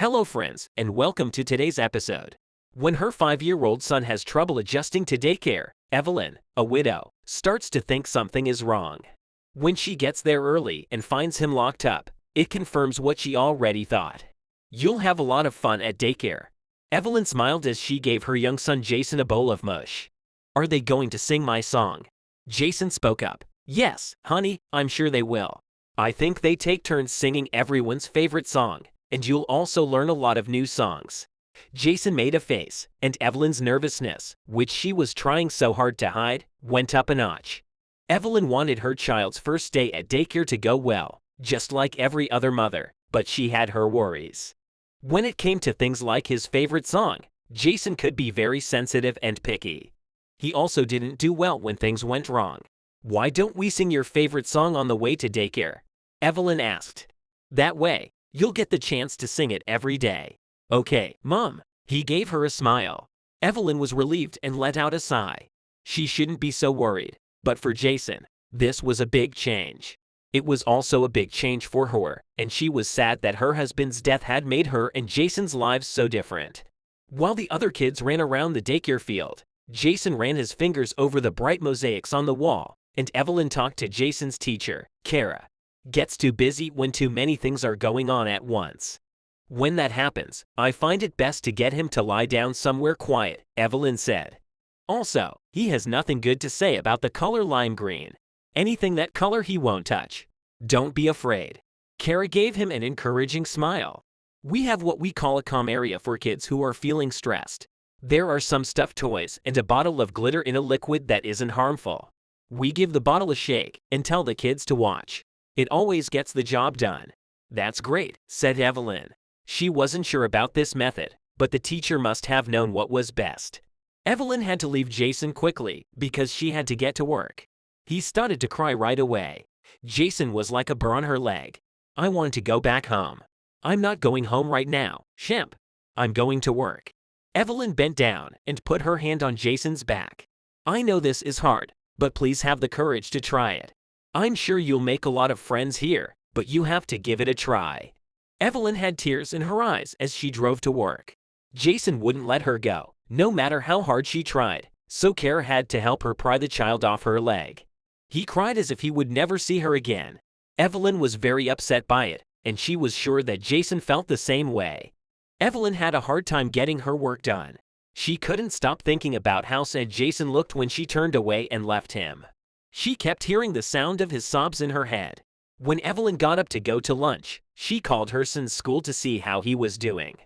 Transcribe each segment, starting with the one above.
Hello friends, and welcome to today's episode. When her 5-year-old son has trouble adjusting to daycare, Evelyn, a widow, starts to think something is wrong. When she gets there early and finds him locked up, it confirms what she already thought. You'll have a lot of fun at daycare. Evelyn smiled as she gave her young son Jason a bowl of mush. Are they going to sing my song? Jason spoke up. Yes, honey, I'm sure they will. I think they take turns singing everyone's favorite song, and you'll also learn a lot of new songs. Jason made a face, and Evelyn's nervousness, which she was trying so hard to hide, went up a notch. Evelyn wanted her child's first day at daycare to go well, just like every other mother, but she had her worries. When it came to things like his favorite song, Jason could be very sensitive and picky. He also didn't do well when things went wrong. Why don't we sing your favorite song on the way to daycare? Evelyn asked. That way, you'll get the chance to sing it every day. Okay, Mom. He gave her a smile. Evelyn was relieved and let out a sigh. She shouldn't be so worried, but for Jason, this was a big change. It was also a big change for her, and she was sad that her husband's death had made her and Jason's lives so different. While the other kids ran around the daycare field, Jason ran his fingers over the bright mosaics on the wall, and Evelyn talked to Jason's teacher, Kara. Gets too busy when too many things are going on at once. When that happens, I find it best to get him to lie down somewhere quiet, Evelyn said. Also, he has nothing good to say about the color lime green. Anything that color he won't touch. Don't be afraid. Kara gave him an encouraging smile. We have what we call a calm area for kids who are feeling stressed. There are some stuffed toys and a bottle of glitter in a liquid that isn't harmful. We give the bottle a shake and tell the kids to watch. It always gets the job done. That's great, said Evelyn. She wasn't sure about this method, but the teacher must have known what was best. Evelyn had to leave Jason quickly because she had to get to work. He started to cry right away. Jason was like a burr on her leg. I want to go back home. I'm not going home right now, Shemp. I'm going to work. Evelyn bent down and put her hand on Jason's back. I know this is hard, but please have the courage to try it. I'm sure you'll make a lot of friends here, but you have to give it a try. Evelyn had tears in her eyes as she drove to work. Jason wouldn't let her go, no matter how hard she tried, so Kara had to help her pry the child off her leg. He cried as if he would never see her again. Evelyn was very upset by it, and she was sure that Jason felt the same way. Evelyn had a hard time getting her work done. She couldn't stop thinking about how sad Jason looked when she turned away and left him. She kept hearing the sound of his sobs in her head. When Evelyn got up to go to lunch, she called her son's school to see how he was doing.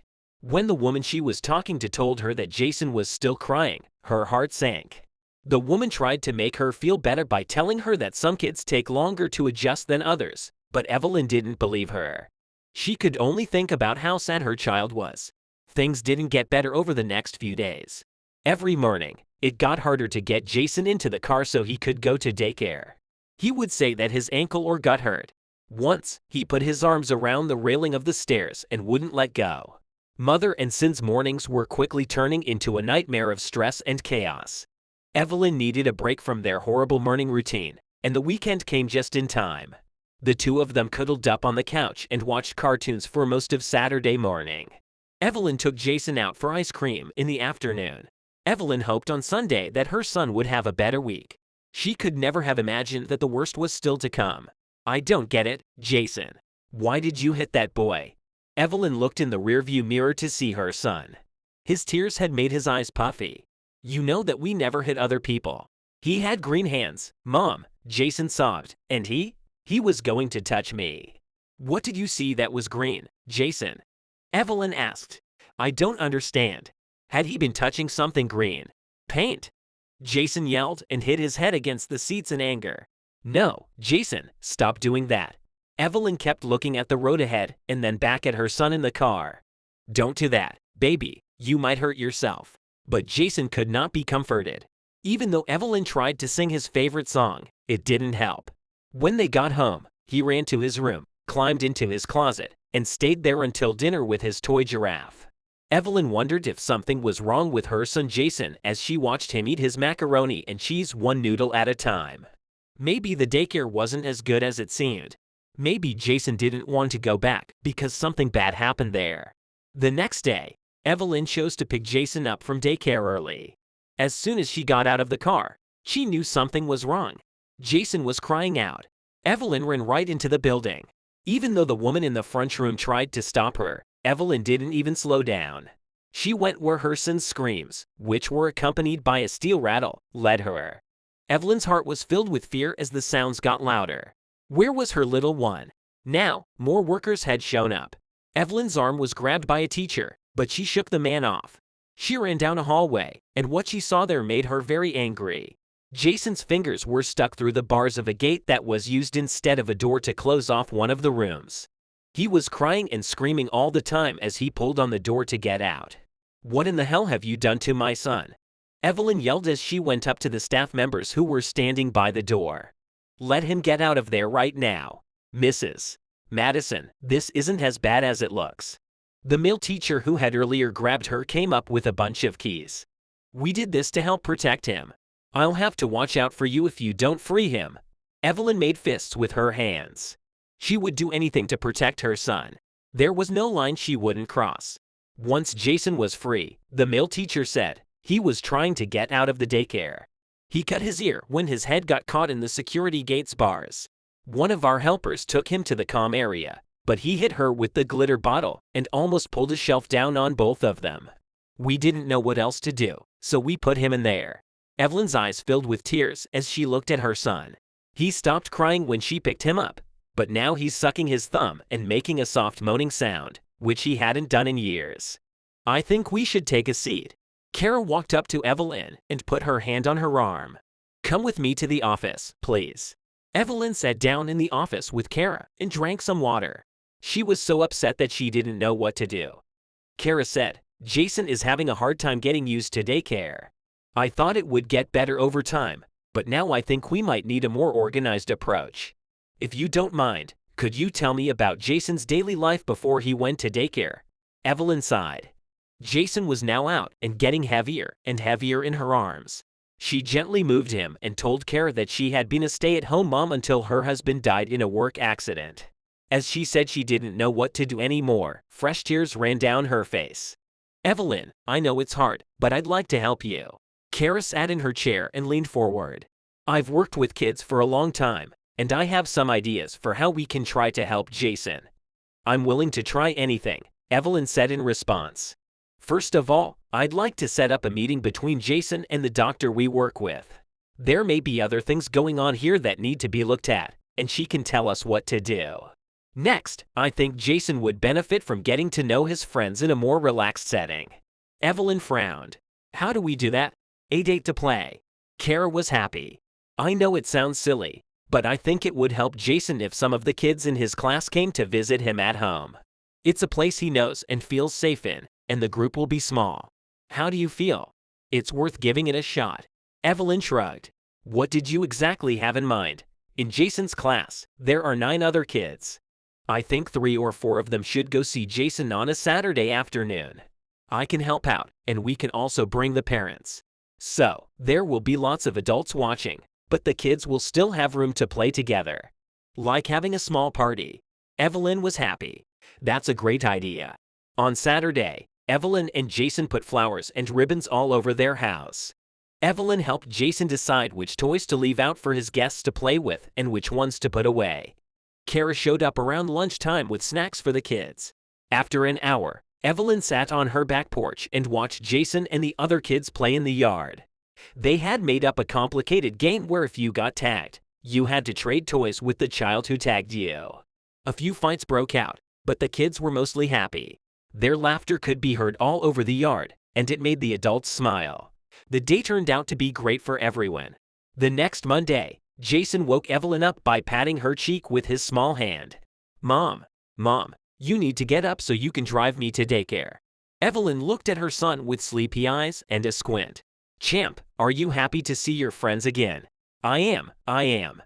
When the woman she was talking to told her that Jason was still crying, her heart sank. The woman tried to make her feel better by telling her that some kids take longer to adjust than others, but Evelyn didn't believe her. She could only think about how sad her child was. Things didn't get better over the next few days. Every morning, it got harder to get Jason into the car so he could go to daycare. He would say that his ankle or gut hurt. Once, he put his arms around the railing of the stairs and wouldn't let go. Mother and son's mornings were quickly turning into a nightmare of stress and chaos. Evelyn needed a break from their horrible morning routine, and the weekend came just in time. The two of them cuddled up on the couch and watched cartoons for most of Saturday morning. Evelyn took Jason out for ice cream in the afternoon. Evelyn hoped on Sunday that her son would have a better week. She could never have imagined that the worst was still to come. I don't get it, Jason. Why did you hit that boy? Evelyn looked in the rearview mirror to see her son. His tears had made his eyes puffy. You know that we never hit other people. He had green hands, Mom, Jason sobbed, and he was going to touch me. What did you see that was green, Jason? Evelyn asked. I don't understand. Had he been touching something green? Paint? Jason yelled and hit his head against the seats in anger. No, Jason, stop doing that. Evelyn kept looking at the road ahead and then back at her son in the car. Don't do that, baby, you might hurt yourself. But Jason could not be comforted. Even though Evelyn tried to sing his favorite song, it didn't help. When they got home, he ran to his room, climbed into his closet, and stayed there until dinner with his toy giraffe. Evelyn wondered if something was wrong with her son Jason as she watched him eat his macaroni and cheese one noodle at a time. Maybe the daycare wasn't as good as it seemed. Maybe Jason didn't want to go back because something bad happened there. The next day, Evelyn chose to pick Jason up from daycare early. As soon as she got out of the car, she knew something was wrong. Jason was crying out. Evelyn ran right into the building. Even though the woman in the front room tried to stop her, Evelyn didn't even slow down. She went where her son's screams, which were accompanied by a steel rattle, led her. Evelyn's heart was filled with fear as the sounds got louder. Where was her little one? Now, more workers had shown up. Evelyn's arm was grabbed by a teacher, but she shook the man off. She ran down a hallway, and what she saw there made her very angry. Jason's fingers were stuck through the bars of a gate that was used instead of a door to close off one of the rooms. He was crying and screaming all the time as he pulled on the door to get out. "What in the hell have you done to my son?" Evelyn yelled as she went up to the staff members who were standing by the door. "Let him get out of there right now. Mrs. Madison, this isn't as bad as it looks." The male teacher who had earlier grabbed her came up with a bunch of keys. "We did this to help protect him. I'll have to watch out for you if you don't free him." Evelyn made fists with her hands. She would do anything to protect her son. There was no line she wouldn't cross. Once Jason was free, the male teacher said, he was trying to get out of the daycare. He cut his ear when his head got caught in the security gate's bars. One of our helpers took him to the comm area, but he hit her with the glitter bottle and almost pulled a shelf down on both of them. We didn't know what else to do, so we put him in there. Evelyn's eyes filled with tears as she looked at her son. He stopped crying when she picked him up, but now he's sucking his thumb and making a soft moaning sound, which he hadn't done in years. "I think we should take a seat." Kara walked up to Evelyn and put her hand on her arm. "Come with me to the office, please." Evelyn sat down in the office with Kara and drank some water. She was so upset that she didn't know what to do. Kara said, "Jason is having a hard time getting used to daycare. I thought it would get better over time, but now I think we might need a more organized approach. If you don't mind, could you tell me about Jason's daily life before he went to daycare?" Evelyn sighed. Jason was now out and getting heavier and heavier in her arms. She gently moved him and told Kara that she had been a stay-at-home mom until her husband died in a work accident. As she said she didn't know what to do anymore, fresh tears ran down her face. "Evelyn, I know it's hard, but I'd like to help you." Kara sat in her chair and leaned forward. "I've worked with kids for a long time, and I have some ideas for how we can try to help Jason." "I'm willing to try anything," Evelyn said in response. "First of all, I'd like to set up a meeting between Jason and the doctor we work with. There may be other things going on here that need to be looked at, and she can tell us what to do. Next, I think Jason would benefit from getting to know his friends in a more relaxed setting." Evelyn frowned. "How do we do that?" "A date to play." Kara was happy. "I know it sounds silly, but I think it would help Jason if some of the kids in his class came to visit him at home. It's a place he knows and feels safe in, and the group will be small. How do you feel?" "It's worth giving it a shot." Evelyn shrugged. "What did you exactly have in mind?" "In Jason's class, there are 9 other kids. I think 3 or 4 of them should go see Jason on a Saturday afternoon. I can help out, and we can also bring the parents. So, there will be lots of adults watching, but the kids will still have room to play together. Like having a small party." Evelyn was happy. "That's a great idea." On Saturday, Evelyn and Jason put flowers and ribbons all over their house. Evelyn helped Jason decide which toys to leave out for his guests to play with and which ones to put away. Kara showed up around lunchtime with snacks for the kids. After an hour, Evelyn sat on her back porch and watched Jason and the other kids play in the yard. They had made up a complicated game where if you got tagged, you had to trade toys with the child who tagged you. A few fights broke out, but the kids were mostly happy. Their laughter could be heard all over the yard, and it made the adults smile. The day turned out to be great for everyone. The next Monday, Jason woke Evelyn up by patting her cheek with his small hand. Mom, you need to get up so you can drive me to daycare." Evelyn looked at her son with sleepy eyes and a squint. "Champ, are you happy to see your friends again?" I am.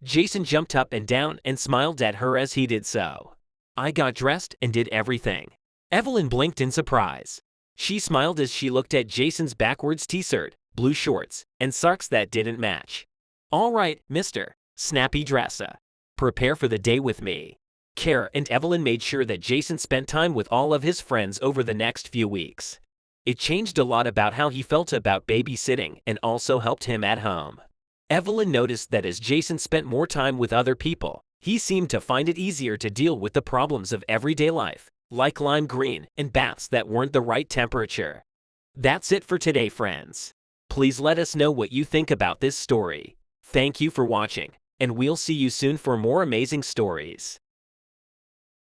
Jason jumped up and down and smiled at her as he did so. "I got dressed and did everything." Evelyn blinked in surprise. She smiled as she looked at Jason's backwards t-shirt, blue shorts, and socks that didn't match. "All right, mister. Snappy dresser. Prepare for the day with me." care, and Evelyn made sure that Jason spent time with all of his friends over the next few weeks. It changed a lot about how he felt about babysitting and also helped him at home. Evelyn noticed that as Jason spent more time with other people, he seemed to find it easier to deal with the problems of everyday life, like lime green and baths that weren't the right temperature. That's it for today, friends. Please let us know what you think about this story. Thank you for watching, and we'll see you soon for more amazing stories.